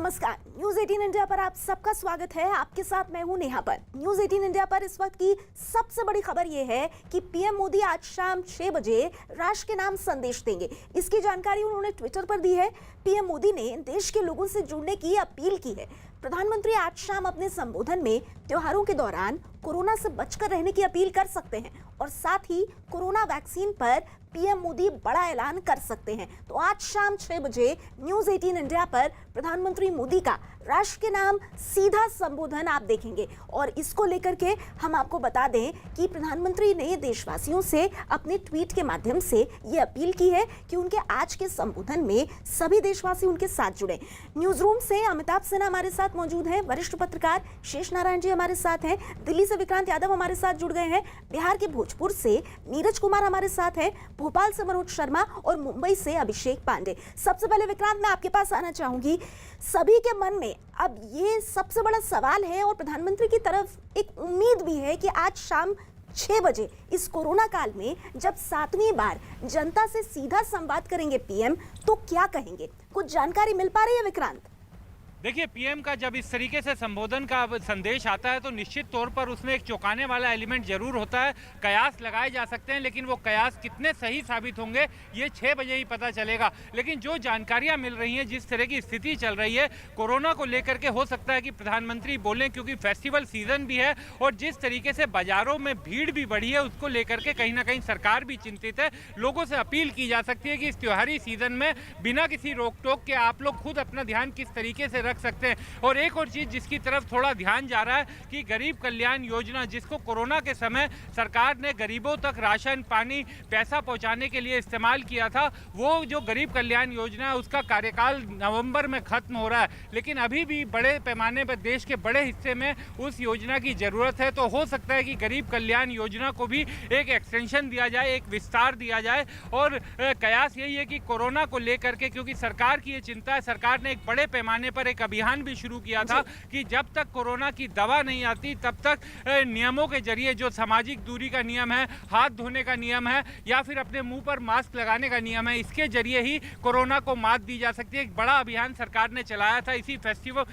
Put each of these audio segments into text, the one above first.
नमस्कार, news 18 India पर आप सबका स्वागत है। आपके साथ मैं हूं नेहा पर। न्यूज 18 इंडिया पर इस वक्त की सबसे बड़ी खबर यह है कि पीएम मोदी आज शाम 6 बजे राष्ट्र के नाम संदेश देंगे। इसकी जानकारी उन्होंने ट्विटर पर दी है। पीएम मोदी ने देश के लोगों से जुड़ने की अपील की है। प्रधानमंत्री आज शाम अपने संबोधन में त्योहारों के दौरान कोरोना से बचकर रहने की अपील कर सकते हैं और साथ ही कोरोना वैक्सीन पर पीएम मोदी बड़ा ऐलान कर सकते हैं। तो आज शाम 6 बजे न्यूज 18 इंडिया पर प्रधानमंत्री मोदी का राष्ट्र के नाम सीधा संबोधन आप देखेंगे। और इसको लेकर के हम आपको बता दें कि प्रधानमंत्री ने देशवासियों से अपने ट्वीट के माध्यम से ये अपील की है कि उनके आज के संबोधन में सभी देशवासी उनके साथ जुड़े। न्यूज रूम से अमिताभ सिन्हा हमारे साथ मौजूद हैं, वरिष्ठ पत्रकार शेष नारायण जी हमारे साथ हैं, दिल्ली से विक्रांत यादव हमारे साथ जुड़ गए हैं, बिहार के भोजपुर से नीरज कुमार हमारे साथ हैं, भोपाल से मनोज शर्मा और मुंबई से अभिषेक पांडे। सबसे पहले विक्रांत, मैं आपके पास आना चाहूंगी। सभी के मन में अब ये सबसे बड़ा सवाल है और प्रधानमंत्री की तरफ एक उम्मीद भी है कि आज शाम 6 बजे इस कोरोना काल में जब 7वीं बार जनता से सीधा संवाद करेंगे पीएम, तो क्या कहेंगे? कुछ जानकारी मिल पा रही है विक्रांत? देखिए, पीएम का जब इस तरीके से संबोधन का संदेश आता है तो निश्चित तौर पर उसमें एक चौंकाने वाला एलिमेंट जरूर होता है। कयास लगाए जा सकते हैं, लेकिन वो कयास कितने सही साबित होंगे ये 6 बजे ही पता चलेगा। लेकिन जो जानकारियां मिल रही हैं, जिस तरह की स्थिति चल रही है कोरोना को लेकर के, हो सकता है कि प्रधानमंत्री बोलें, क्योंकि फेस्टिवल सीजन भी है और जिस तरीके से बाजारों में भीड़ भी बढ़ी है उसको लेकर के कहीं ना कहीं सरकार भी चिंतित है। लोगों से अपील की जा सकती है कि इस त्योहारी सीजन में बिना किसी रोक टोक के आप लोग खुद अपना ध्यान किस तरीके से रख सकते हैं। और एक और चीज जिसकी तरफ थोड़ा ध्यान जा रहा है कि गरीब कल्याण योजना, जिसको कोरोना के समय सरकार ने गरीबों तक राशन पानी पैसा पहुंचाने के लिए इस्तेमाल किया था, वो जो गरीब कल्याण योजना है उसका कार्यकाल नवंबर में खत्म हो रहा है। लेकिन अभी भी बड़े पैमाने पर देश के बड़े हिस्से में उस योजना की जरूरत है। तो हो सकता है कि गरीब कल्याण योजना को भी एक एक्सटेंशन दिया जाए, एक विस्तार दिया जाए। और कयास यही है कि कोरोना को लेकर के, क्योंकि सरकार की ये चिंता है, सरकार ने एक बड़े पैमाने पर एक अभियान भी शुरू किया था कि जब तक कोरोना की दवा नहीं आती तब तक नियमों के जरिए, जो सामाजिक दूरी का नियम है, हाथ धोने का नियम है या फिर अपने मुंह पर मास्क लगाने का नियम है, इसके जरिए ही कोरोना को मात दी जा सकती है। एक बड़ा अभियान सरकार ने चलाया था इसी फेस्टिवल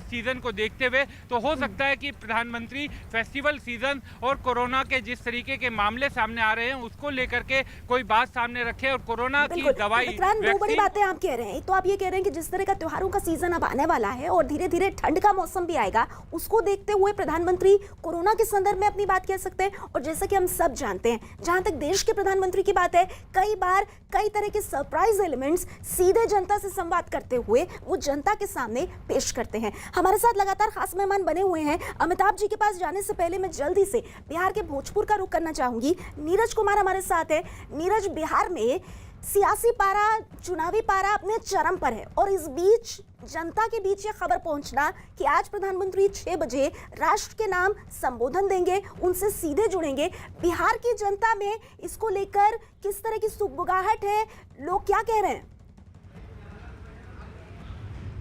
सीजन को देखते हुए। तो हो सकता है कि प्रधानमंत्री फेस्टिवल सीजन और कोरोना के जिस तरीके के मामले सामने आ रहे हैं उसको लेकर के कोई बात सामने रखे और कोरोना की दवाई। दो बड़ी बातें आप कह रहे हैं। तो आप ये कह रहे हैं कि जिस तरह का त्योहारों का सीजन अब आने वाला है और धीरे धीरे ठंड का मौसम भी आएगा, उसको देखते हुए प्रधानमंत्री कोरोना के संदर्भ में अपनी बात कह सकते हैं। और जैसा कि हम सब जानते हैं, जहां तक देश के प्रधानमंत्री की बात है, कई बार कई तरह के सरप्राइज एलिमेंट्स सीधे जनता से संवाद करते हुए वो जनता के सामने पेश करते हैं। हमारे साथ लगातार खास मेहमान बने हुए हैं। अमिताभ जी के पास जाने से पहले मैं जल्दी से बिहार के भोजपुर का रुख करना चाहूंगी। नीरज कुमार हमारे साथ है। नीरज, बिहार में सियासी पारा, चुनावी पारा अपने चरम पर है और इस बीच जनता के बीच ये खबर पहुंचना कि आज प्रधानमंत्री 6 बजे राष्ट्र के नाम संबोधन देंगे, उनसे सीधे जुड़ेंगे। बिहार की जनता में इसको लेकर किस तरह की सुगबुगाहट है? लोग क्या कह रहे हैं?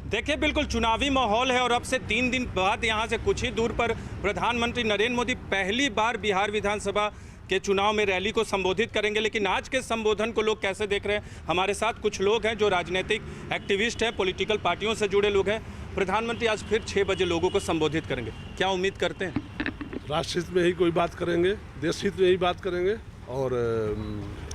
देखिए, बिल्कुल चुनावी माहौल है और अब से 3 दिन बाद यहाँ से कुछ ही दूर पर प्रधानमंत्री नरेंद्र मोदी पहली बार बिहार विधानसभा के चुनाव में रैली को संबोधित करेंगे। लेकिन आज के संबोधन को लोग कैसे देख रहे हैं? हमारे साथ कुछ लोग हैं जो राजनीतिक एक्टिविस्ट हैं, पॉलिटिकल पार्टियों से जुड़े लोग हैं। प्रधानमंत्री आज फिर 6 बजे लोगों को संबोधित करेंगे, क्या उम्मीद करते हैं? राष्ट्र हित में ही कोई बात करेंगे, देश हित में ही बात करेंगे और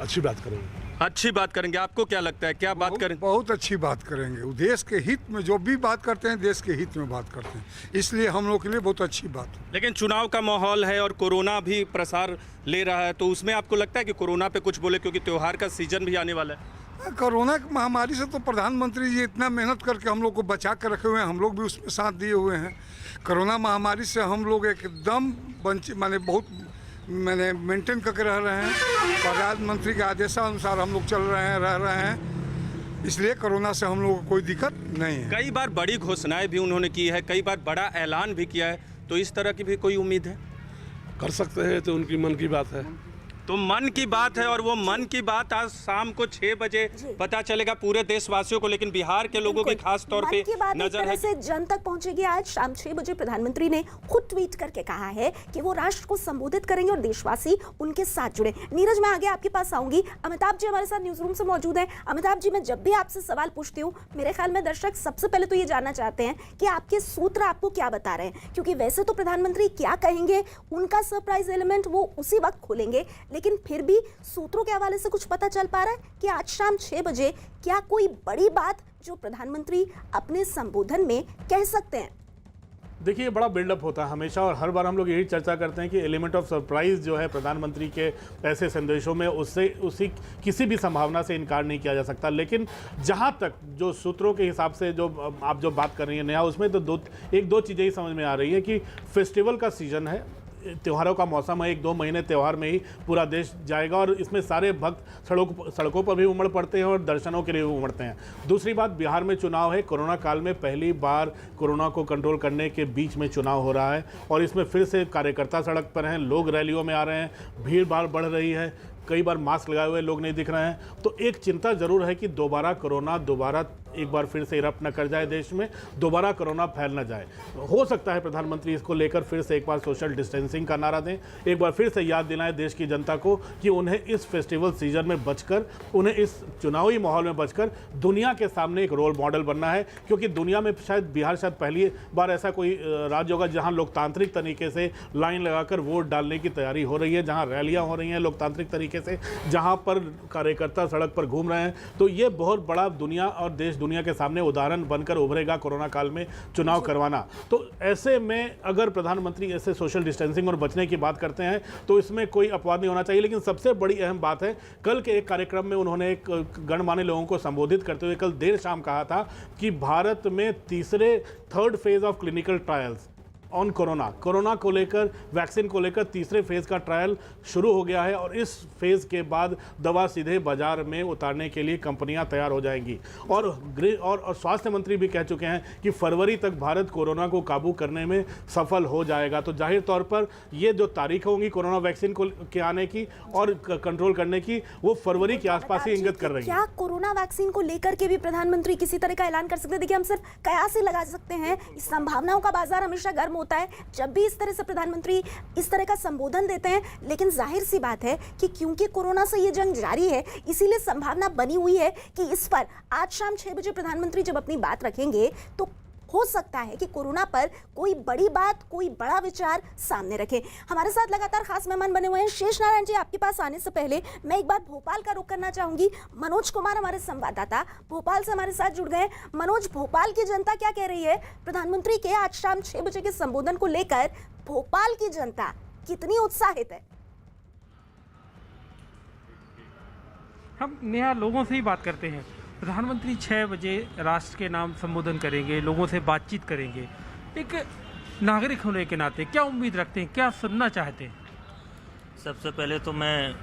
अच्छी बात करेंगे। अच्छी बात करेंगे। आपको क्या लगता है, क्या बात करेंगे? बहुत अच्छी बात करेंगे। देश के हित में जो भी बात करते हैं, देश के हित में बात करते हैं, इसलिए हम लोग के लिए बहुत अच्छी बात है। लेकिन चुनाव का माहौल है और कोरोना भी प्रसार ले रहा है, तो उसमें आपको लगता है कि कोरोना पे कुछ बोले, क्योंकि त्योहार का सीजन भी आने वाला है? कोरोना की महामारी से तो प्रधानमंत्री जी इतना मेहनत करके हम लोग को बचा कर रखे हुए हैं, हम लोग भी उसमें साथ दिए हुए हैं। कोरोना महामारी से हम लोग एकदम बहुत मेंटेन करके रह रहे हैं। प्रधानमंत्री के आदेशानुसार हम लोग चल रहे हैं, रह रहे हैं, इसलिए कोरोना से हम लोग को कोई दिक्कत नहीं है। कई बार बड़ी घोषणाएं भी उन्होंने की है, कई बार बड़ा ऐलान भी किया है, तो इस तरह की भी कोई उम्मीद है? कर सकते हैं तो उनकी मन की बात है। तो मन की बात है और वो मन की बात आज शाम को 6 बजे पता चलेगा पूरे देशवासियों को, लेकिन बिहार के लोगों की खास तौर पे नजर है से जन तक पहुंचेगी। आज शाम 6 बजे प्रधानमंत्री ने खुद ट्वीट करके कहा है कि वो राष्ट्र को संबोधित करेंगे और देशवासी उनके साथ जुड़े। नीरज, मैं आगे आपके पास आऊंगी। अमिताभ जी हमारे साथ न्यूज रूम से मौजूद है। अमिताभ जी, मैं जब भी आपसे सवाल पूछती हूँ, मेरे ख्याल में दर्शक सबसे पहले तो ये जानना चाहते हैं कि आपके सूत्र आपको क्या बता रहे हैं, क्योंकि वैसे तो प्रधानमंत्री क्या कहेंगे उनका सरप्राइज एलिमेंट वो उसी वक्त खोलेंगे, लेकिन फिर भी सूत्रों के हवाले से कुछ पता चल पा रहा है कि आज शाम 6 बजे क्या कोई बड़ी बात जो प्रधानमंत्री अपने संबोधन में कह सकते हैं? देखिए, बड़ा बिल्डअप होता है हमेशा और हर बार हम लोग यही चर्चा करते हैं कि एलिमेंट ऑफ सरप्राइज जो है प्रधानमंत्री के ऐसे संदेशों में, उससे किसी भी संभावना से इनकार नहीं किया जा सकता। लेकिन जहां तक जो सूत्रों के हिसाब से जो आप जो बात कर रही हैं नेहा, उसमें तो दो चीज़ें ही समझ में आ रही है कि फेस्टिवल का सीजन है, त्योहारों का मौसम है, 1-2 महीने त्यौहार में ही पूरा देश जाएगा और इसमें सारे भक्त सड़कों पर भी उमड़ पड़ते हैं और दर्शनों के लिए उमड़ते हैं। दूसरी बात, बिहार में चुनाव है, कोरोना काल में पहली बार कोरोना को कंट्रोल करने के बीच में चुनाव हो रहा है और इसमें फिर से कार्यकर्ता सड़क पर हैं, लोग रैलियों में आ रहे हैं, भीड़ भाड़ बढ़ रही है, कई बार मास्क लगाए हुए लोग नहीं दिख रहे हैं। तो एक चिंता जरूर है कि कोरोना दोबारा एक बार फिर से इरप्ट न कर जाए देश में, दोबारा कोरोना फैल न जाए। हो सकता है प्रधानमंत्री इसको लेकर फिर से एक बार सोशल डिस्टेंसिंग का नारा दें, एक बार फिर से याद दिलाएं देश की जनता को कि उन्हें इस फेस्टिवल सीजन में बचकर, उन्हें इस चुनावी माहौल में बचकर दुनिया के सामने एक रोल मॉडल बनना है, क्योंकि दुनिया में शायद बिहार पहली बार ऐसा कोई राज्य होगा जहाँ लोकतांत्रिक तरीके से लाइन लगाकर वोट डालने की तैयारी हो रही है, जहाँ रैलियाँ हो रही हैं लोकतांत्रिक तरीके से, जहाँ पर कार्यकर्ता सड़क पर घूम रहे हैं। तो ये बहुत बड़ा दुनिया और देश दुनिया के सामने उदाहरण बनकर उभरेगा कोरोना काल में चुनाव करवाना। तो ऐसे में अगर प्रधानमंत्री ऐसे सोशल डिस्टेंसिंग और बचने की बात करते हैं तो इसमें कोई अपवाद नहीं होना चाहिए। लेकिन सबसे बड़ी अहम बात है, कल के एक कार्यक्रम में उन्होंने एक गणमान्य लोगों को संबोधित करते हुए कल देर शाम कहा था कि भारत में third phase of clinical trials on corona को लेकर, वैक्सीन को लेकर तीसरे फेज़ का ट्रायल शुरू हो गया है और इस फेज़ के बाद दवा सीधे बाजार में उतारने के लिए कंपनियां तैयार हो जाएंगी। और स्वास्थ्य मंत्री भी कह चुके हैं कि फरवरी तक भारत कोरोना को काबू करने में सफल हो जाएगा। तो जाहिर तौर पर ये जो तारीख होंगी कोरोना वैक्सीन के आने की और कंट्रोल करने की, वो फरवरी के आसपास ही इंगित कर रही है। क्या कोरोना वैक्सीन को लेकर के भी प्रधानमंत्री किसी तरह का ऐलान कर सकते हैं? देखिए, हम सिर्फ कयास ही लगा सकते हैं, संभावनाओं का बाजार हमेशा गर्म होता है जब भी इस तरह से प्रधानमंत्री इस तरह का संबोधन देते हैं। लेकिन जाहिर सी बात है कि क्योंकि कोरोना से ये जंग जारी है, इसीलिए संभावना बनी हुई है कि इस पर आज शाम 6 बजे प्रधानमंत्री जब अपनी बात रखेंगे तो हो सकता है कि कोरोना पर कोई बड़ी बात, कोई बड़ा विचार सामने रखें। हमारे साथ लगातार खास मेहमान बने हुए हैं। शेष नारायण जी, आपके पास आने से पहले मैं एक बार भोपाल का रुख करना चाहूंगी। मनोज कुमार हमारे संवाददाता भोपाल से हमारे साथ जुड़ गए। मनोज, भोपाल की जनता क्या कह रही है प्रधानमंत्री के आज शाम 6 बजे के संबोधन को लेकर? भोपाल की जनता कितनी उत्साहित है? हम नेहा लोगों से ही बात करते हैं। प्रधानमंत्री 6 बजे राष्ट्र के नाम संबोधन करेंगे, लोगों से बातचीत करेंगे। एक नागरिक होने के नाते क्या उम्मीद रखते हैं, क्या सुनना चाहते हैं? सबसे पहले तो मैं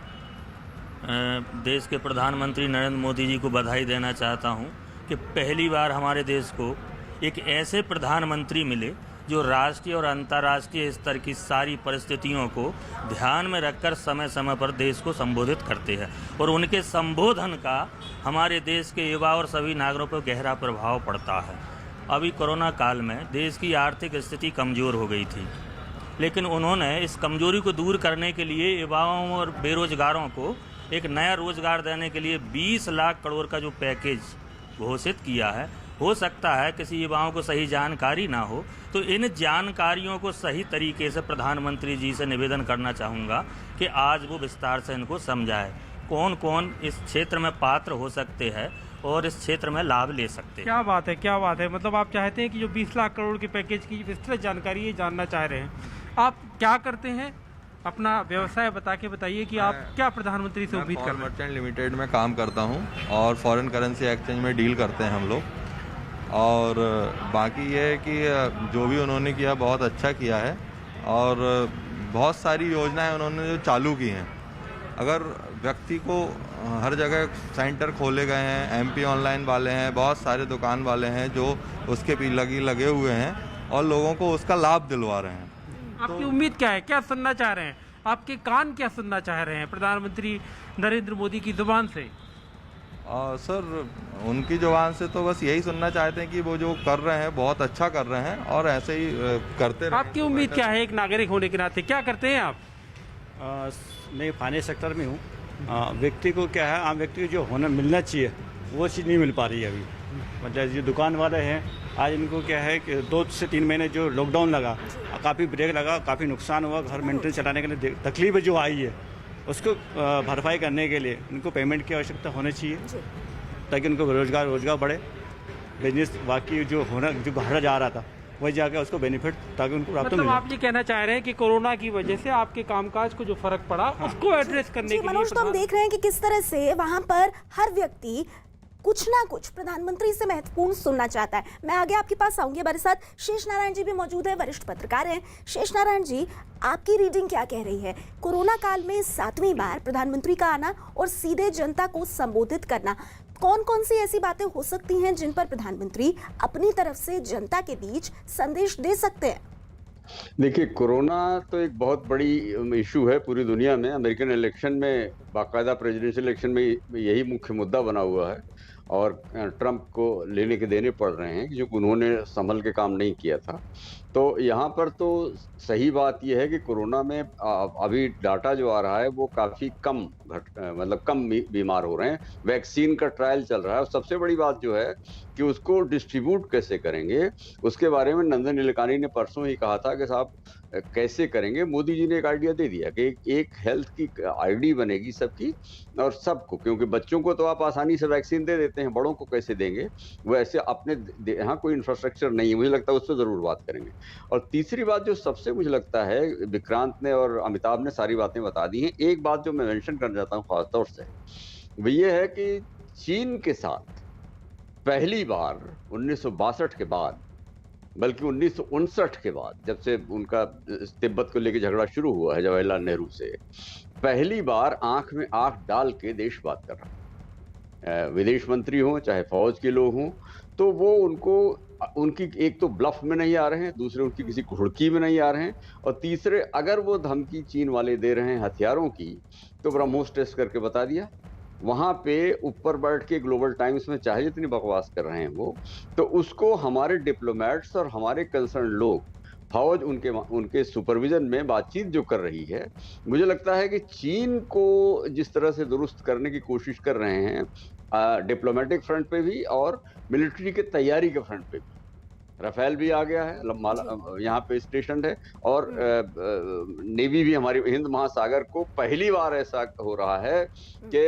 देश के प्रधानमंत्री नरेंद्र मोदी जी को बधाई देना चाहता हूं कि पहली बार हमारे देश को एक ऐसे प्रधानमंत्री मिले जो राष्ट्रीय और अंतर्राष्ट्रीय स्तर की सारी परिस्थितियों को ध्यान में रखकर समय समय पर देश को संबोधित करते हैं और उनके संबोधन का हमारे देश के युवा और सभी नागरिकों पर गहरा प्रभाव पड़ता है। अभी कोरोना काल में देश की आर्थिक स्थिति कमज़ोर हो गई थी, लेकिन उन्होंने इस कमजोरी को दूर करने के लिए युवाओं और बेरोजगारों को एक नया रोजगार देने के लिए 20 लाख करोड़ का जो पैकेज घोषित किया है। हो सकता है किसी युवाओं को सही जानकारी ना हो, तो इन जानकारियों को सही तरीके से प्रधानमंत्री जी से निवेदन करना चाहूँगा कि आज वो विस्तार से इनको समझाए कौन कौन इस क्षेत्र में पात्र हो सकते हैं और इस क्षेत्र में लाभ ले सकते हैं। क्या बात है, क्या बात है। मतलब आप चाहते हैं कि जो 20 लाख करोड़ के पैकेज की विस्तृत जानकारी ये जानना चाह रहे हैं। आप क्या करते हैं, अपना व्यवसाय बता के बताइए कि आप क्या प्रधानमंत्री से उम्मीद कर रहे हैं? मर्चेंट लिमिटेड में काम करता हूं और फॉरेन करेंसी एक्सचेंज में डील करते हैं हम लोग। और बाकी ये है कि जो भी उन्होंने किया बहुत अच्छा किया है और बहुत सारी योजनाएं उन्होंने जो चालू की हैं। अगर व्यक्ति को हर जगह सेंटर खोले गए हैं, एमपी ऑनलाइन वाले हैं, बहुत सारे दुकान वाले हैं जो उसके भी लगे हुए हैं और लोगों को उसका लाभ दिलवा रहे हैं। आपकी उम्मीद क्या है, क्या सुनना चाह रहे हैं? आपके कान क्या सुनना चाह रहे हैं प्रधानमंत्री नरेंद्र मोदी की जुबान से? सर, उनकी जुबान से तो बस यही सुनना चाहते हैं कि वो जो कर रहे हैं बहुत अच्छा कर रहे हैं और ऐसे ही करते रहें। आपकी उम्मीद क्या है एक नागरिक होने के नाते, क्या करते हैं आप? मैं फाइनेंस सेक्टर में हूँ। व्यक्ति को क्या है, आम व्यक्ति को जो होना मिलना चाहिए वो चीज़ नहीं मिल पा रही है अभी। मतलब जो दुकान वाले हैं आज इनको क्या है कि 2 से 3 महीने जो लॉकडाउन लगा, काफ़ी ब्रेक लगा, काफ़ी नुकसान हुआ, घर मेंटेन चलाने के लिए तकलीफ जो आई है उसको भरपाई करने के लिए इनको पेमेंट की आवश्यकता होनी चाहिए ताकि उनको रोजगार बढ़े, बिजनेस बाकी जो घटा जा रहा था वही जाकर उसको बेनिफिट ताकि उनको प्राप्त मतलब आप ये कहना चाह रहे हैं कि कोरोना की वजह से आपके कामकाज को जो फर्क पड़ा उसको एड्रेस करने के लिए मनोज, तो हम देख रहे हैं कि किस तरह से वहां पर हर व्यक्ति कुछ ना कुछ प्रधानमंत्री से महत्वपूर्ण सुनना चाहता है। मैं आगे आपके पास आऊंगी, हमारे साथ शेष नारायण जी भी मौजूद है, वरिष्ठ पत्रकार हैं। शेष नारायण जी, आपकी रीडिंग क्या कह रही है? कोरोना काल में 7वीं बार प्रधानमंत्री का आना और सीधे जनता को संबोधित करना, कौन कौन सी ऐसी बातें हो सकती हैं जिन पर प्रधानमंत्री अपनी तरफ से जनता के बीच संदेश दे सकते हैं? देखिए, कोरोना तो एक बहुत बड़ी इशू है पूरी दुनिया में। अमेरिकन इलेक्शन में, बाकायदा प्रेसिडेंशियल इलेक्शन में यही मुख्य मुद्दा बना हुआ है और ट्रंप को लेने के देने पड़ रहे हैं जो उन्होंने संभल के काम नहीं किया था। तो यहाँ पर तो सही बात यह है कि कोरोना में अभी डाटा जो आ रहा है वो काफ़ी कम बीमार हो रहे हैं। वैक्सीन का ट्रायल चल रहा है और सबसे बड़ी बात जो है कि उसको डिस्ट्रीब्यूट कैसे करेंगे उसके बारे में नंदन नीलेकानी ने परसों ही कहा था कि साहब कैसे करेंगे। मोदी जी ने एक आइडिया दे दिया कि एक हेल्थ की आईडी बनेगी सबकी और सबको, क्योंकि बच्चों को तो आप आसानी से वैक्सीन दे देते हैं, बड़ों को कैसे देंगे? वो ऐसे अपने यहाँ कोई इंफ्रास्ट्रक्चर नहीं है, मुझे लगता है उस पर ज़रूर बात करेंगे। और तीसरी बात जो सबसे मुझे लगता है, विक्रांत ने और अमिताभ ने सारी बातें बता दी हैं, एक बात जो मैं मेंशन करना चाहता हूँ खासतौर से वो ये है कि चीन के साथ पहली बार 1962 के बाद, बल्कि 1959 के बाद, जब से उनका तिब्बत को लेकर झगड़ा शुरू हुआ है जवाहरलाल नेहरू से, पहली बार आंख में आंख डाल के देश बात कर रहा है। विदेश मंत्री हों चाहे फौज के लोग हों, तो वो उनकी एक तो ब्लफ में नहीं आ रहे हैं, दूसरे उनकी किसी घुड़की में नहीं आ रहे हैं, और तीसरे अगर वो धमकी चीन वाले दे रहे हैं हथियारों की तो ब्रह्मोस टेस्ट करके बता दिया। वहाँ पे ऊपर बैठ के ग्लोबल टाइम्स में चाहे जितनी बकवास कर रहे हैं वो, तो उसको हमारे डिप्लोमेट्स और हमारे कंसर्न लोग, फौज उनके सुपरविजन में बातचीत जो कर रही है, मुझे लगता है कि चीन को जिस तरह से दुरुस्त करने की कोशिश कर रहे हैं डिप्लोमेटिक फ्रंट पे भी और मिलिट्री के तैयारी के फ्रंट पे भी। राफेल भी आ गया है, यहाँ पे स्टेशन है, और नेवी भी हमारी हिंद महासागर को पहली बार ऐसा हो रहा है कि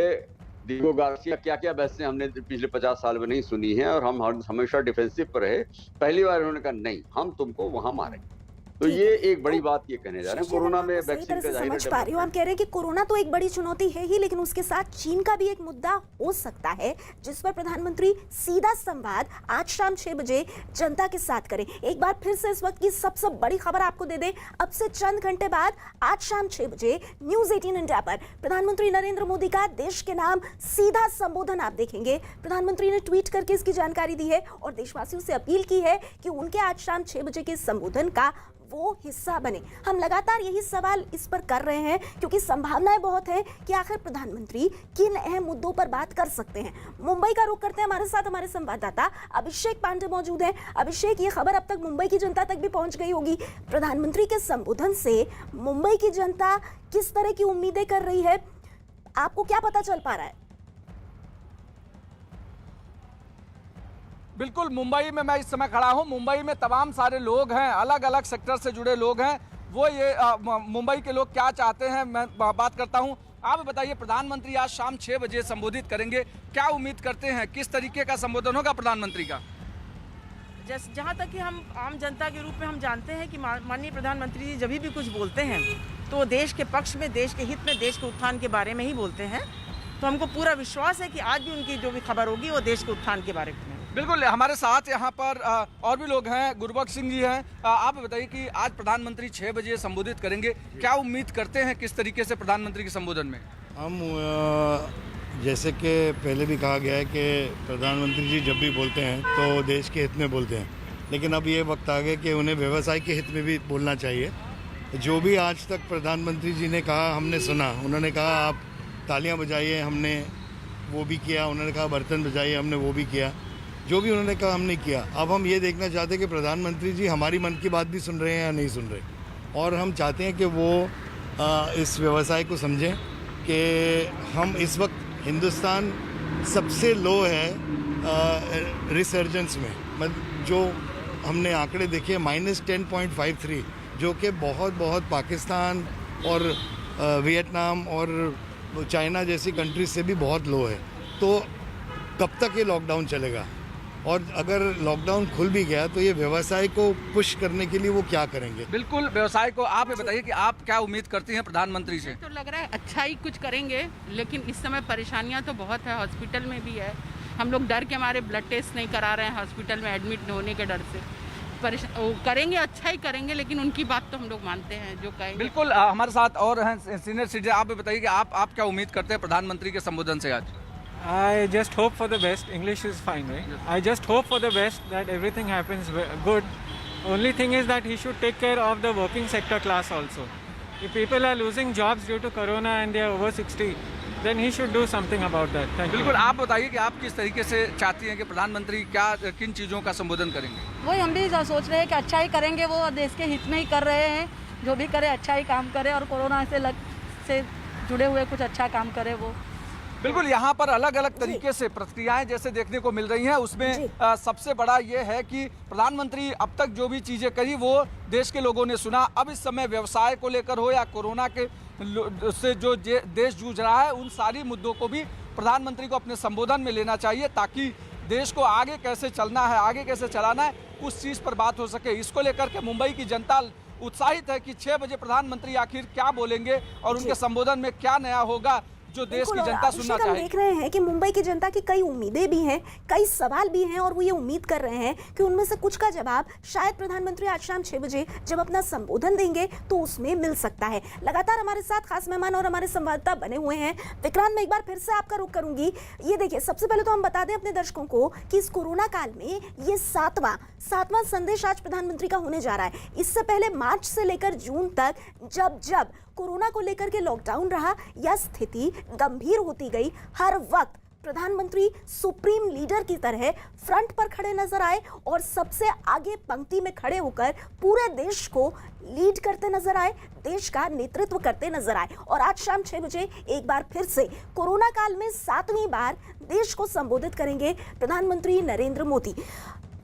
डिगो गार्सिया क्या क्या बहसें हमने पिछले 50 साल में नहीं सुनी है और हम हमेशा डिफेंसिव पर रहे, पहली बार उन्होंने कहा नहीं, हम तुमको वहां मारेंगे। तो ये एक बड़ी बात ये कहने जा रहे हैं। कोरोना में वैक्सीन का समझ पा रही हूँ, हम कह रहे हैं कि कोरोना तो एक बड़ी चुनौती है ही, लेकिन उसके साथ चीन का भी एक मुद्दा हो सकता है जिस पर प्रधानमंत्री सीधा संवाद आज शाम 6 बजे जनता के साथ करें। एक बार फिर से इस वक्त की सबसे बड़ी खबर आपको दे दें, अब से चंद घंटे बाद आज शाम 6 बजे न्यूज 18 इंडिया पर प्रधानमंत्री नरेंद्र मोदी का देश के नाम सीधा संबोधन आप देखेंगे। प्रधानमंत्री ने ट्वीट करके इसकी जानकारी दी है और देशवासियों से अपील की है कि उनके आज शाम 6 बजे के संबोधन का वो हिस्सा बने। हम लगातार यही सवाल इस पर कर रहे हैं क्योंकि संभावनाएं बहुत है कि आखिर प्रधानमंत्री किन अहम मुद्दों पर बात कर सकते हैं। मुंबई का रुख करते हैं, हमारे साथ हमारे संवाददाता अभिषेक पांडे मौजूद हैं। अभिषेक, ये खबर अब तक मुंबई की जनता तक भी पहुंच गई होगी, प्रधानमंत्री के संबोधन से मुंबई की जनता किस तरह की उम्मीदें कर रही है, आपको क्या पता चल पा रहा है? बिल्कुल, मुंबई में मैं इस समय खड़ा हूं। मुंबई में तमाम सारे लोग हैं, अलग अलग सेक्टर से जुड़े लोग हैं। वो ये मुंबई के लोग क्या चाहते हैं मैं बात करता हूं। आप बताइए, प्रधानमंत्री आज शाम 6 बजे संबोधित करेंगे, क्या उम्मीद करते हैं, किस तरीके का संबोधन होगा प्रधानमंत्री का? जहाँ तक कि हम आम जनता के रूप में हम जानते हैं कि माननीय प्रधानमंत्री जी जब भी कुछ बोलते हैं तो देश के पक्ष में, देश के हित में, देश के उत्थान के बारे में ही बोलते हैं। तो हमको पूरा विश्वास है कि आज भी उनकी जो भी खबर होगी वो देश के उत्थान के बारे में। बिल्कुल, हमारे साथ यहाँ पर और भी लोग हैं। गुरबख्श सिंह जी हैं। आप बताइए कि आज प्रधानमंत्री 6 बजे संबोधित करेंगे, क्या उम्मीद करते हैं किस तरीके से प्रधानमंत्री के संबोधन में? हम जैसे कि पहले भी कहा गया है कि प्रधानमंत्री जी जब भी बोलते हैं तो देश के हित में बोलते हैं, लेकिन अब ये वक्त आ गया कि उन्हें व्यवसाय के हित में भी बोलना चाहिए। जो भी आज तक प्रधानमंत्री जी ने कहा हमने सुना। उन्होंने कहा आप तालियां बजाइए, हमने वो भी किया। उन्होंने कहा बर्तन बजाइए, हमने वो भी किया। जो भी उन्होंने कहा हमने किया। अब हम ये देखना चाहते हैं कि प्रधानमंत्री जी हमारी मन की बात भी सुन रहे हैं या नहीं सुन रहे, और हम चाहते हैं कि वो इस व्यवसाय को समझें कि हम इस वक्त हिंदुस्तान सबसे लो है रिसर्जेंस में। मतलब जो हमने आंकड़े देखे -10.53, जो कि बहुत पाकिस्तान और वियतनाम और चाइना जैसी कंट्रीज से भी बहुत लो है। तो कब तक ये लॉकडाउन चलेगा, और अगर लॉकडाउन खुल भी गया तो ये व्यवसाय को पुश करने के लिए वो क्या करेंगे? बिल्कुल, व्यवसाय को आप ये बताइए कि आप क्या उम्मीद करती हैं प्रधानमंत्री से? तो लग रहा है अच्छा ही कुछ करेंगे, लेकिन इस समय परेशानियां तो बहुत है। हॉस्पिटल में भी है, हम लोग डर के हमारे ब्लड टेस्ट नहीं करा रहे हैं हॉस्पिटल में एडमिट होने के डर से। करेंगे, अच्छा ही करेंगे, लेकिन उनकी बात तो हम लोग मानते हैं जो कहेंगे। बिल्कुल, हमारे साथ और हैं सीनियर सिटीजन। आप ये बताइए कि आप क्या उम्मीद करते हैं प्रधानमंत्री के संबोधन से आज? I just hope for the best. English is fine, right? I just hope for the best that everything happens good. Only thing is that he should take care of the working sector class also. If people are losing jobs due to corona and they are over 60, then he should do something about that. Thank you. बिल्कुल, आप बताइए कि आप किस तरीके से चाहती हैं कि प्रधानमंत्री किन चीज़ों का संबोधन करेंगे? वही हम भी सोच रहे हैं कि अच्छा ही करेंगे, वो देश के हित में ही कर रहे हैं। जो भी करे अच्छा ही काम करे, और कोरोना से जुड़े हुए कुछ अच्छा काम करे वो। बिल्कुल, यहाँ पर अलग अलग तरीके से प्रतिक्रियाएं जैसे देखने को मिल रही हैं। उसमें सबसे बड़ा ये है कि प्रधानमंत्री अब तक जो भी चीज़ें करी वो देश के लोगों ने सुना। अब इस समय व्यवसाय को लेकर हो या कोरोना के से जो देश जूझ रहा है, उन सारी मुद्दों को भी प्रधानमंत्री को अपने संबोधन में लेना चाहिए, ताकि देश को आगे कैसे चलना है, आगे कैसे चलाना है, उस चीज़ पर बात हो सके। इसको लेकर के मुंबई की जनता उत्साहित है कि 6 बजे प्रधानमंत्री आखिर क्या बोलेंगे और उनके संबोधन में क्या नया होगा जो देश की जनता सुनना चाहेगी। देख रहे हैं कि मुंबई की जनता की कई उम्मीदें भी हैं, कई सवाल भी हैं, और वो ये उम्मीद कर रहे हैं कि उनमें से कुछ का जवाब शायद प्रधानमंत्री आज शाम 6 बजे जब अपना संबोधन देंगे तो उसमें मिल सकता है। लगातार हमारे साथ खास मेहमान और हमारे संवाददाता बने हुए हैं। विक्रांत, मैं एक बार फिर से आपका रुख करूंगी। ये देखिए, सबसे पहले तो हम बता दें अपने दर्शकों को कि इस कोरोना काल में ये सातवां संदेश आज प्रधानमंत्री का होने जा रहा है। इससे पहले मार्च से लेकर जून तक जब कोरोना को लेकर के लॉकडाउन रहा या स्थिति गंभीर होती गई, हर वक्त प्रधानमंत्री सुप्रीम लीडर की तरह फ्रंट पर खड़े नजर आए और सबसे आगे पंक्ति में खड़े होकर पूरे देश को लीड करते नजर आए, देश का नेतृत्व करते नजर आए। और आज शाम 6 बजे एक बार फिर से कोरोना काल में 7वीं बार देश को संबोधित करेंगे प्रधानमंत्री नरेंद्र मोदी।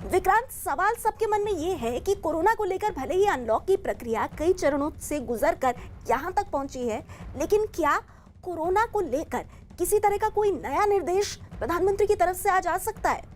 विक्रांत, सवाल सबके मन में ये है कि कोरोना को लेकर भले ही अनलॉक की प्रक्रिया कई चरणों से गुजरकर यहाँ तक पहुंची है, लेकिन क्या कोरोना को लेकर किसी तरह का कोई नया निर्देश प्रधानमंत्री की तरफ से आज आ सकता है?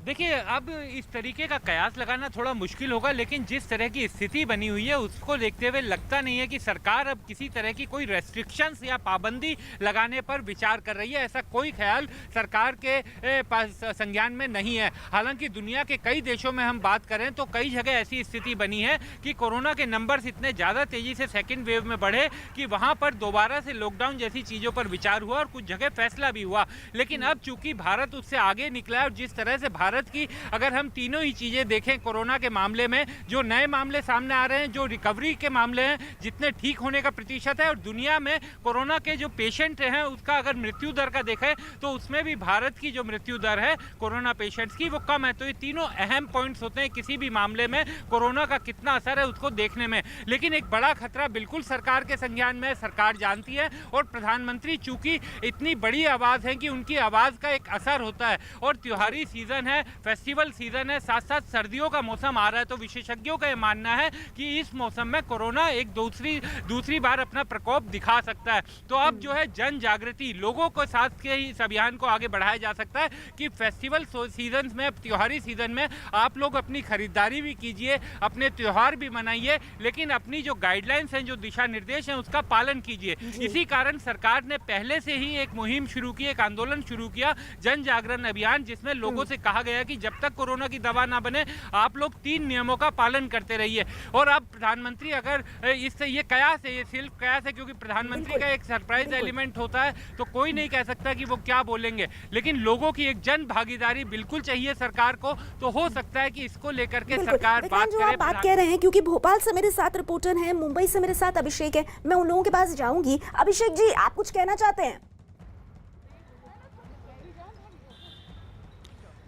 देखिए, अब इस तरीके का कयास लगाना थोड़ा मुश्किल होगा, लेकिन जिस तरह की स्थिति बनी हुई है उसको देखते हुए लगता नहीं है कि सरकार अब किसी तरह की कोई रेस्ट्रिक्शंस या पाबंदी लगाने पर विचार कर रही है। ऐसा कोई ख्याल सरकार के पास संज्ञान में नहीं है। हालांकि दुनिया के कई देशों में हम बात करें तो कई जगह ऐसी स्थिति बनी है कि कोरोना के नंबर्स इतने ज़्यादा तेज़ी से सेकेंड वेव में बढ़े कि वहाँ पर दोबारा से लॉकडाउन जैसी चीज़ों पर विचार हुआ और कुछ जगह फैसला भी हुआ। लेकिन अब चूँकि भारत उससे आगे निकला है और जिस तरह से भारत की अगर हम तीनों ही चीजें देखें कोरोना के मामले में, जो नए मामले सामने आ रहे हैं, जो रिकवरी के मामले हैं, जितने ठीक होने का प्रतिशत है, और दुनिया में कोरोना के जो पेशेंट हैं उसका अगर मृत्यु दर का देखें तो उसमें भी भारत की जो मृत्यु दर है कोरोना पेशेंट्स की वो कम है। तो ये तीनों अहम पॉइंट्स होते हैं किसी भी मामले में कोरोना का कितना असर है उसको देखने में। लेकिन एक बड़ा खतरा बिल्कुल सरकार के संज्ञान में, सरकार जानती है, और प्रधानमंत्री चूंकि इतनी बड़ी आवाज है कि उनकी आवाज का एक असर होता है। और त्योहारी सीजन है, फेस्टिवल सीजन है, साथ साथ सर्दियों का मौसम आ रहा है, तो विशेषज्ञों का यह मानना है कि इस मौसम में कोरोना एक दूसरी बार अपना प्रकोप दिखा सकता है। तो अब जो है जन जागृति, लोगों को साथ के इस अभियान को आगे बढ़ाया जा सकता है कि फेस्टिवल सीजन में, त्योहारी सीजन में आप लोग अपनी खरीदारी भी कीजिए, अपने त्योहार भी मनाइए, लेकिन अपनी जो गाइडलाइंस हैं, जो दिशा निर्देश हैं, उसका पालन कीजिए। इसी कारण सरकार ने पहले से ही एक मुहिम शुरू की, एक आंदोलन शुरू किया, जन जागरण अभियान, जिसमें लोगों से कहा गया गया कि जब तक कोरोना की दवा ना बने आप लोग 3 नियमों का पालन करते रहिए। और अब प्रधानमंत्री अगर इससे ये कयास है, ये सिर्फ कयास है, क्योंकि प्रधानमंत्री का एक सरप्राइज एलिमेंट होता है, तो कोई नहीं कह सकता कि वो क्या बोलेंगे, लेकिन लोगों की एक जन भागीदारी बिल्कुल चाहिए सरकार को। तो हो सकता है कि इसको लेकर के सरकार बात करे। बात कह रहे हैं, क्योंकि भोपाल से मेरे साथ रिपोर्टर हैं, मुंबई से मेरे साथ अभिषेक है, मैं उन लोगों के पास जाऊंगी। अभिषेक जी, आप कुछ कहना चाहते हैं?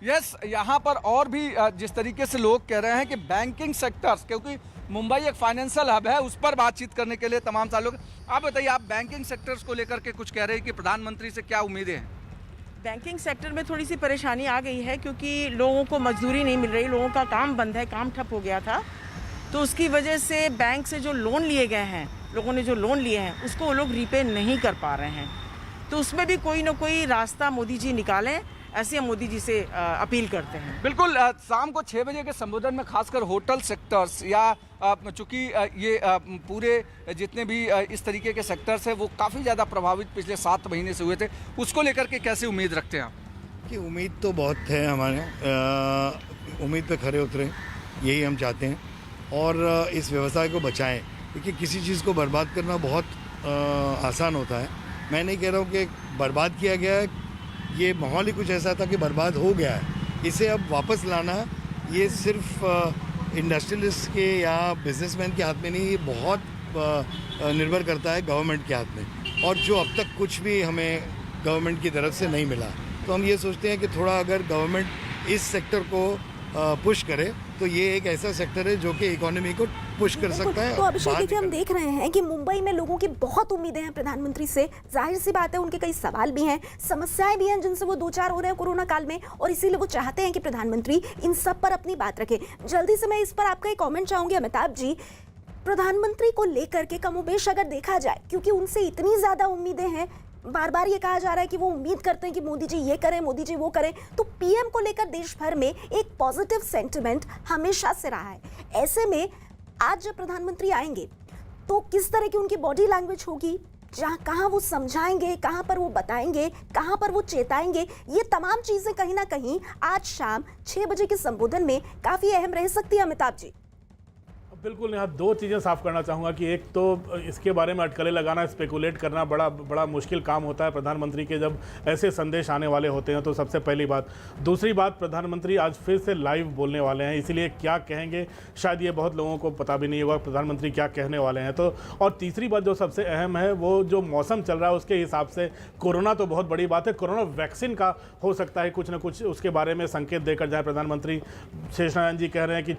यस, यहाँ पर और भी जिस तरीके से लोग कह रहे हैं कि बैंकिंग सेक्टर्स, क्योंकि मुंबई एक फाइनेंशियल हब है, उस पर बातचीत करने के लिए तमाम सारे लोग। आप बताइए, आप बैंकिंग सेक्टर्स को लेकर के कुछ कह रहे हैं कि प्रधानमंत्री से क्या उम्मीदें हैं? बैंकिंग सेक्टर में थोड़ी सी परेशानी आ गई है, क्योंकि लोगों को मजदूरी नहीं मिल रही, लोगों का काम बंद है, काम ठप हो गया था, तो उसकी वजह से बैंक से जो लोन लिए गए हैं, लोगों ने जो लोन लिए हैं उसको वो लोग रीपे नहीं कर पा रहे हैं। तो उसमें भी कोई ना कोई रास्ता मोदी जी निकालें, ऐसे हम मोदी जी से अपील करते हैं। बिल्कुल, शाम को 6 बजे के संबोधन में खासकर होटल सेक्टर्स या चूँकि ये पूरे जितने भी इस तरीके के सेक्टर्स हैं वो काफ़ी ज़्यादा प्रभावित पिछले 7 महीने से हुए थे, उसको लेकर के कैसे उम्मीद रखते हैं आप? कि उम्मीद तो बहुत है हमारे, उम्मीद पे खरे उतरे, यही हम चाहते हैं, और इस व्यवसाय को बचाएं, क्योंकि किसी चीज़ को बर्बाद करना बहुत आसान होता है। मैं नहीं कह रहा हूँ कि बर्बाद किया गया है, ये माहौल ही कुछ ऐसा था कि बर्बाद हो गया है। इसे अब वापस लाना ये सिर्फ इंडस्ट्रियलिस्ट के या बिजनेसमैन के हाथ में नहीं, ये बहुत निर्भर करता है गवर्नमेंट के हाथ में। और जो अब तक कुछ भी हमें गवर्नमेंट की तरफ से नहीं मिला, तो हम ये सोचते हैं कि थोड़ा अगर गवर्नमेंट इस सेक्टर को पुश करे तो ये एक ऐसा सेक्टर है जो कि इकोनॉमी को पुश कर सकता है। तो अभिषेक देखिए, हम देख रहे हैं कि मुंबई में लोगों की बहुत उम्मीदें हैं प्रधानमंत्री से। जाहिर सी बात है, उनके कई सवाल भी हैं, समस्याएं भी हैं जिनसे वो दो चार हो रहे हैं कोरोना काल में, और इसीलिए वो चाहते हैं कि प्रधानमंत्री इन सब पर अपनी बात रखे। जल्दी से मैं इस पर आपका एक कॉमेंट चाहूंगी अमिताभ जी। प्रधानमंत्री को लेकर के कमोबेश अगर देखा जाए, क्योंकि उनसे इतनी ज्यादा उम्मीदें हैं, बार बार ये कहा जा रहा है कि वो उम्मीद करते हैं कि मोदी जी ये करें, मोदी जी वो करें, तो पीएम को लेकर देश भर में एक पॉजिटिव सेंटिमेंट हमेशा से रहा है। ऐसे में आज जब प्रधानमंत्री आएंगे तो किस तरह की उनकी बॉडी लैंग्वेज होगी, जहाँ कहाँ वो समझाएंगे, कहाँ पर वो बताएंगे, कहाँ पर वो चेताएंगे, ये तमाम चीजें कहीं ना कहीं आज शाम 6 बजे के संबोधन में काफी अहम रह सकती है। अमिताभ जी, बिल्कुल, यहाँ 2 चीज़ें साफ करना चाहूँगा कि एक तो इसके बारे में अटकलें लगाना, स्पेकुलेट करना बड़ा मुश्किल काम होता है प्रधानमंत्री के जब ऐसे संदेश आने वाले होते हैं। तो सबसे पहली बात। दूसरी बात, प्रधानमंत्री आज फिर से लाइव बोलने वाले हैं, इसीलिए क्या कहेंगे शायद ये बहुत लोगों को पता भी नहीं होगा प्रधानमंत्री क्या कहने वाले हैं। तो और तीसरी बात जो सबसे अहम है, वो जो मौसम चल रहा है उसके हिसाब से कोरोना तो बहुत बड़ी बात है, कोरोना वैक्सीन का हो सकता है कुछ ना कुछ उसके बारे में संकेत देकर जाए प्रधानमंत्री। शेषनारायण जी कह रहे हैं कि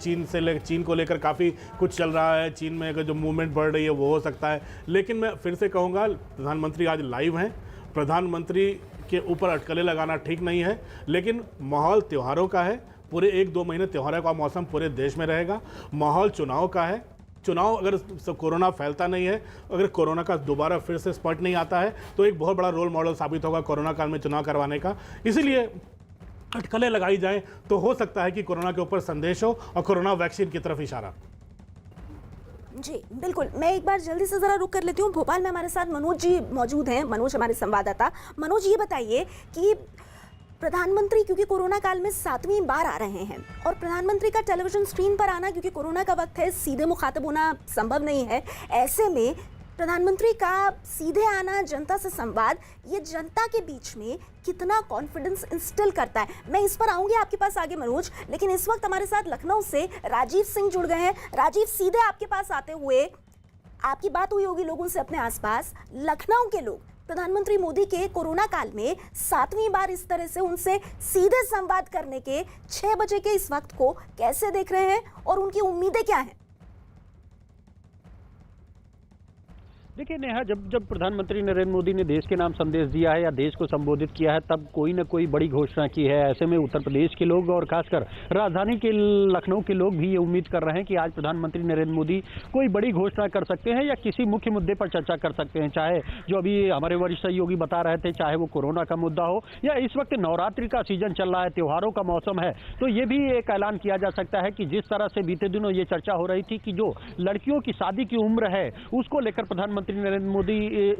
चीन को लेकर काफ़ी कुछ चल रहा है, चीन में अगर जो मूवमेंट बढ़ रही है वो हो सकता है। लेकिन मैं फिर से कहूँगा, प्रधानमंत्री आज लाइव हैं, प्रधानमंत्री के ऊपर अटकलें लगाना ठीक नहीं है, लेकिन माहौल त्योहारों का है, पूरे 1-2 महीने त्योहारों का मौसम पूरे देश में रहेगा। माहौल चुनाव का है, चुनाव अगर कोरोना फैलता नहीं है, अगर कोरोना का दोबारा फिर से स्पट नहीं आता है, तो एक बहुत बड़ा रोल मॉडल साबित होगा कोरोना काल में चुनाव करवाने का। इसीलिए अटकलें लगाई जाएं तो हो सकता है कि कोरोना के ऊपर संदेश हो और कोरोना वैक्सीन की तरफ इशारा। जी बिल्कुल, मैं एक बार जल्दी से जरा रुक कर लेती हूँ। भोपाल में हमारे साथ मनोज जी मौजूद हैं, मनोज हमारे संवाददाता। मनोज, ये बताइए कि प्रधानमंत्री क्योंकि कोरोना काल में 7वीं बार आ रहे हैं, और प्रधानमंत्री का टेलीविजन स्क्रीन पर आना, क्योंकि कोरोना का वक्त है, सीधे मुखातिब होना संभव नहीं है, ऐसे में प्रधानमंत्री का सीधे आना, जनता से संवाद, ये जनता के बीच में कितना कॉन्फिडेंस इंस्टिल करता है, मैं इस पर आऊंगी आपके पास आगे मनोज। लेकिन इस वक्त हमारे साथ लखनऊ से राजीव सिंह जुड़ गए हैं। राजीव, सीधे आपके पास आते हुए, आपकी बात हुई होगी लोगों से अपने आसपास, लखनऊ के लोग प्रधानमंत्री मोदी के कोरोना काल में 7वीं बार इस तरह से उनसे सीधे संवाद करने के 6 बजे के इस वक्त को कैसे देख रहे हैं और उनकी उम्मीदें क्या हैं? देखिए नेहा, जब प्रधानमंत्री नरेंद्र मोदी ने देश के नाम संदेश दिया है या देश को संबोधित किया है, तब कोई न कोई बड़ी घोषणा की है। ऐसे में उत्तर प्रदेश के लोग और खासकर राजधानी के लखनऊ के लोग भी ये उम्मीद कर रहे हैं कि आज प्रधानमंत्री नरेंद्र मोदी कोई बड़ी घोषणा कर सकते हैं या किसी मुख्य मुद्दे पर चर्चा कर सकते हैं, चाहे जो अभी हमारे वरिष्ठ सहयोगी बता रहे थे, चाहे वो कोरोना का मुद्दा हो या इस वक्त नवरात्रि का सीजन चल रहा है, त्योहारों का मौसम है, तो ये भी एक ऐलान किया जा सकता है कि जिस तरह से बीते दिनों ये चर्चा हो रही थी कि जो लड़कियों की शादी की उम्र है उसको लेकर प्रधानमंत्री प्रधानमंत्री नरेंद्र मोदी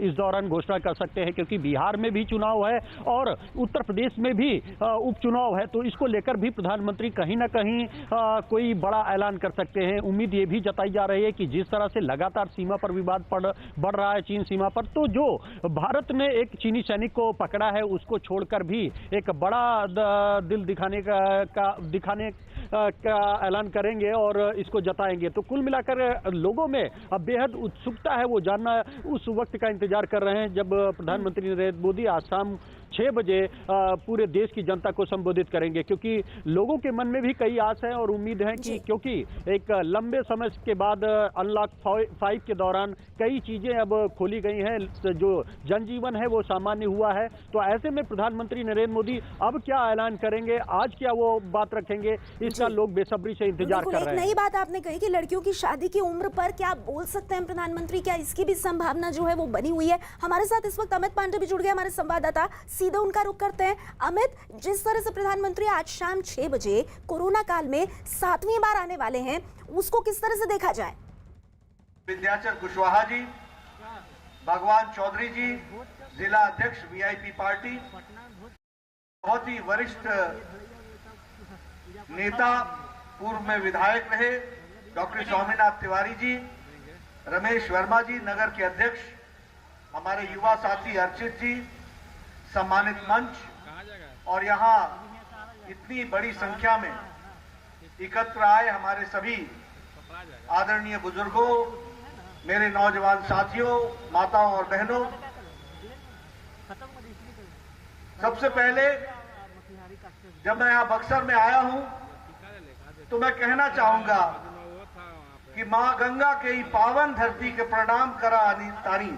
इस दौरान घोषणा कर सकते हैं, क्योंकि बिहार में भी चुनाव है और उत्तर प्रदेश में भी उपचुनाव है, तो इसको लेकर भी प्रधानमंत्री कहीं ना कहीं कोई बड़ा ऐलान कर सकते हैं। उम्मीद ये भी जताई जा रही है कि जिस तरह से लगातार सीमा पर विवाद बढ़ रहा है चीन सीमा पर, तो जो भारत ने एक चीनी सैनिक को पकड़ा है उसको छोड़कर भी एक बड़ा दिल दिखाने का ऐलान करेंगे और इसको जताएंगे। तो कुल मिलाकर लोगों में अब बेहद उत्सुकता है, वो जानना उस वक्त का इंतजार कर रहे हैं जब प्रधानमंत्री नरेंद्र मोदी आज शाम 6 बजे पूरे देश की जनता को संबोधित करेंगे, क्योंकि लोगों के मन में भी कई आस है और उम्मीद है कि क्योंकि एक लंबे समय के बाद अनलॉक 5 के दौरान कई चीजें अब खोली गई हैं, जो जनजीवन है वो सामान्य हुआ है, तो ऐसे में प्रधानमंत्री नरेंद्र मोदी अब क्या ऐलान करेंगे, आज क्या वो बात रखेंगे, इसका लोग बेसब्री से इंतजार कर रहे हैं। नई बात आपने कही कि लड़कियों की शादी की उम्र पर क्या बोल सकते हैं प्रधानमंत्री, क्या इसकी भी संभावना जो है वो बनी हुई है। हमारे साथ इस वक्त अमित पांडे भी जुड़ गए, हमारे संवाददाता, सीधे उनका रुख करते हैं। अमित, जिस तरह से प्रधानमंत्री आज शाम 6 बजे कोरोना काल में 7वीं बार आने वाले हैं, उसको किस तरह से देखा जाए? विंध्याचल कुशवाहा जी, भगवान चौधरी जी, जिला अध्यक्ष वीआईपी पार्टी, बहुत ही वरिष्ठ नेता, पूर्व में विधायक रहे डॉक्टर स्वामीनाथ तिवारी जी, रमेश वर्मा जी, नगर के अध्यक्ष, हमारे युवा साथी अर्चित जी, सम्मानित मंच और यहाँ इतनी बड़ी संख्या में एकत्र आए हमारे सभी आदरणीय बुजुर्गों, मेरे नौजवान साथियों, माताओं और बहनों, सबसे पहले जब मैं यहाँ बक्सर में आया हूँ तो मैं कहना चाहूंगा कि मां गंगा के ही पावन धरती के प्रणाम करा तारी,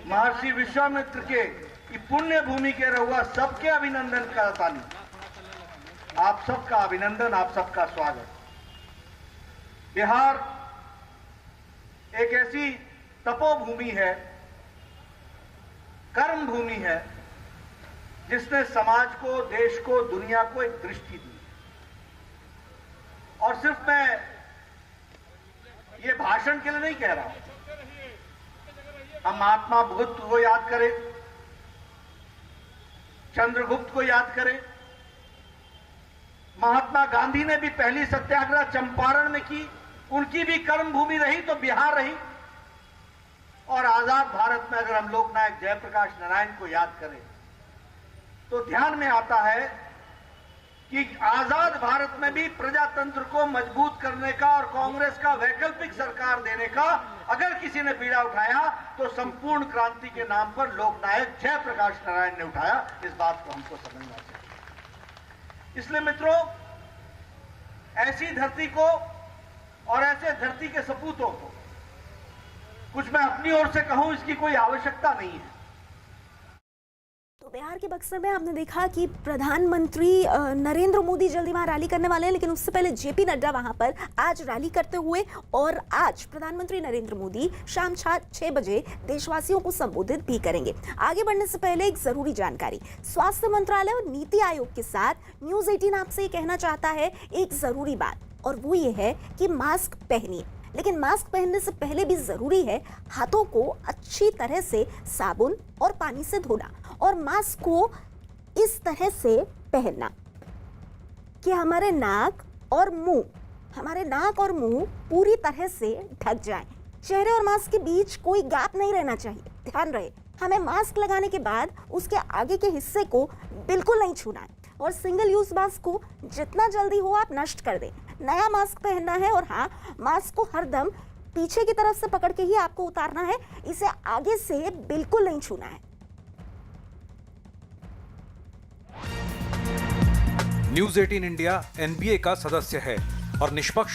महर्षि विश्वामित्र के पुण्य भूमि के रहुआ सबके अभिनंदन करतानी। आप सबका अभिनंदन, आप सबका स्वागत। बिहार एक ऐसी तपोभूमि है, कर्म भूमि है, जिसने समाज को, देश को, दुनिया को एक दृष्टि दी। और सिर्फ मैं ये भाषण के लिए नहीं कह रहा हूं, हम महात्मा बुद्ध को याद करें, चंद्रगुप्त को याद करें, महात्मा गांधी ने भी पहली सत्याग्रह चंपारण में की, उनकी भी कर्म भूमि रही तो बिहार रही। और आजाद भारत में अगर हम लोकनायक जयप्रकाश नारायण को याद करें तो ध्यान में आता है कि आजाद भारत में भी प्रजातंत्र को मजबूत करने का और कांग्रेस का वैकल्पिक सरकार देने का अगर किसी ने बीड़ा उठाया तो संपूर्ण क्रांति के नाम पर लोकनायक जयप्रकाश नारायण ने उठाया। इस बात को हमको समझना चाहिए। इसलिए मित्रों, ऐसी धरती को और ऐसे धरती के सपूतों को कुछ मैं अपनी ओर से कहूं, इसकी कोई आवश्यकता नहीं है। तो बिहार के बक्सर में आपने देखा कि प्रधानमंत्री नरेंद्र मोदी जल्दी वहां रैली करने वाले हैं, लेकिन उससे पहले जेपी नड्डा वहां पर आज रैली करते हुए, और आज प्रधानमंत्री नरेंद्र मोदी शाम 6 बजे देशवासियों को संबोधित भी करेंगे। आगे बढ़ने से पहले एक जरूरी जानकारी, स्वास्थ्य मंत्रालय और नीति आयोग के साथ न्यूज 18 आपसे ये कहना चाहता है एक जरूरी बात, और वो ये है कि मास्क पहनिए, लेकिन मास्क पहनने से पहले भी जरूरी है हाथों को अच्छी तरह से साबुन और पानी से धोना, और मास्क को इस तरह से पहनना कि हमारे नाक और मुंह पूरी तरह से ढक जाए। चेहरे और मास्क के बीच कोई गैप नहीं रहना चाहिए। ध्यान रहे, हमें मास्क लगाने के बाद उसके आगे के हिस्से को बिल्कुल नहीं छूना है, और सिंगल यूज मास्क को जितना जल्दी हो आप नष्ट कर दें। नया मास्क पहनना है, और हाँ, मास्क को हरदम पीछे की तरफ से पकड़ के ही आपको उतारना है, इसे आगे से बिल्कुल नहीं छूना है। न्यूज 18 इंडिया NBA का सदस्य है और निष्पक्ष